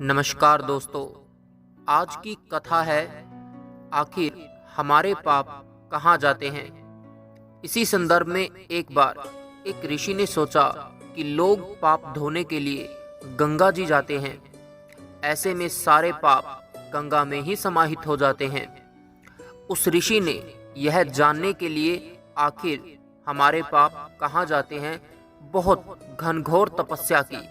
नमस्कार दोस्तों, आज की कथा है आखिर हमारे पाप कहाँ जाते हैं। इसी संदर्भ में एक बार एक ऋषि ने सोचा कि लोग पाप धोने के लिए गंगा जी जाते हैं, ऐसे में सारे पाप गंगा में ही समाहित हो जाते हैं। उस ऋषि ने यह जानने के लिए आखिर हमारे पाप कहाँ जाते हैं बहुत घनघोर तपस्या की।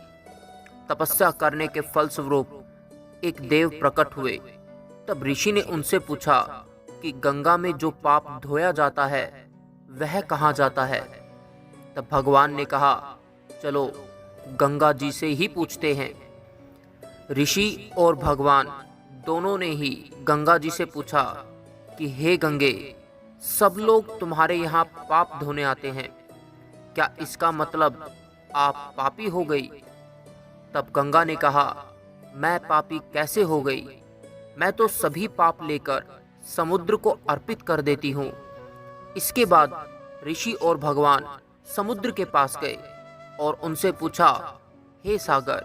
तपस्या करने के फलस्वरूप एक देव प्रकट हुए। तब ऋषि ने उनसे पूछा कि गंगा में जो पाप धोया जाता है वह कहाँ जाता है। तब भगवान ने कहा, चलो गंगा जी से ही पूछते हैं। ऋषि और भगवान दोनों ने ही गंगा जी से पूछा कि हे गंगे, सब लोग तुम्हारे यहाँ पाप धोने आते हैं, क्या इसका मतलब आप पापी हो गई। तब गंगा ने कहा, मैं पापी कैसे हो गई, मैं तो सभी पाप लेकर समुद्र को अर्पित कर देती हूँ। इसके बाद ऋषि और भगवान समुद्र के पास गए और उनसे पूछा, हे सागर,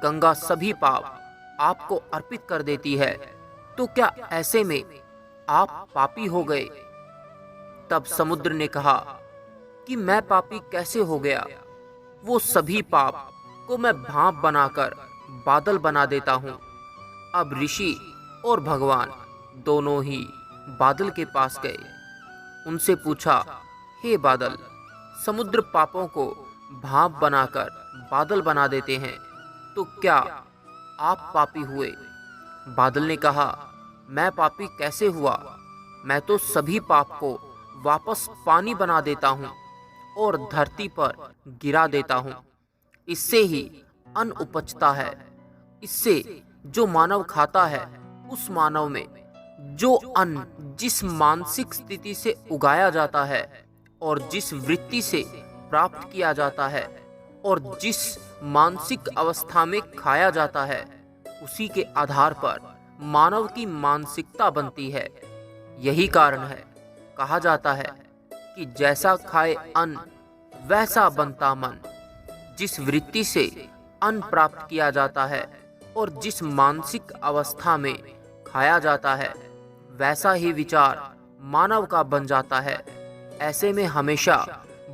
गंगा सभी पाप आपको अर्पित कर देती है, तो क्या ऐसे में आप पापी हो गए। तब समुद्र ने कहा कि मैं पापी कैसे हो गया, वो सभी पाप को मैं भाप बनाकर बादल बना देता हूँ। अब ऋषि और भगवान दोनों ही बादल के पास गए। उनसे पूछा, हे बादल, समुद्र पापों को भाप बनाकर बादल बना देते हैं, तो क्या आप पापी हुए। बादल ने कहा, मैं पापी कैसे हुआ, मैं तो सभी पाप को वापस पानी बना देता हूँ और धरती पर गिरा देता हूँ। इससे ही अन्न उपजता है। इससे जो मानव खाता है, उस मानव में जो अन्न जिस मानसिक स्थिति से उगाया जाता है और जिस वृत्ति से प्राप्त किया जाता है और जिस मानसिक अवस्था में खाया जाता है, उसी के आधार पर मानव की मानसिकता बनती है। यही कारण है, कहा जाता है कि जैसा खाए अन्न वैसा बनता मन। जिस वृत्ति से अन्न प्राप्त किया जाता है और जिस मानसिक अवस्था में खाया जाता है, वैसा ही विचार मानव का बन जाता है। ऐसे में हमेशा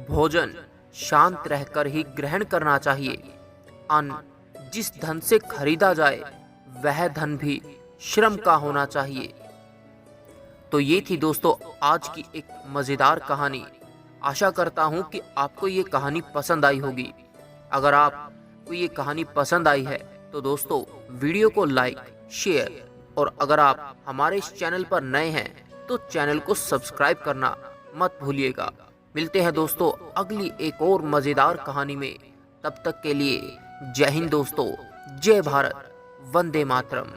भोजन शांत रहकर ही ग्रहण करना चाहिए। अन्न जिस धन से खरीदा जाए, वह धन भी श्रम का होना चाहिए। तो ये थी दोस्तों आज की एक मज़ेदार कहानी। आशा करता हूँ कि आपको ये कहानी पसंद आई होगी। अगर आपको ये कहानी पसंद आई है तो दोस्तों वीडियो को लाइक, शेयर और अगर आप हमारे इस चैनल पर नए हैं तो चैनल को सब्सक्राइब करना मत भूलिएगा। मिलते हैं दोस्तों अगली एक और मज़ेदार कहानी में। तब तक के लिए जय हिंद दोस्तों, जय भारत, वंदे मातरम।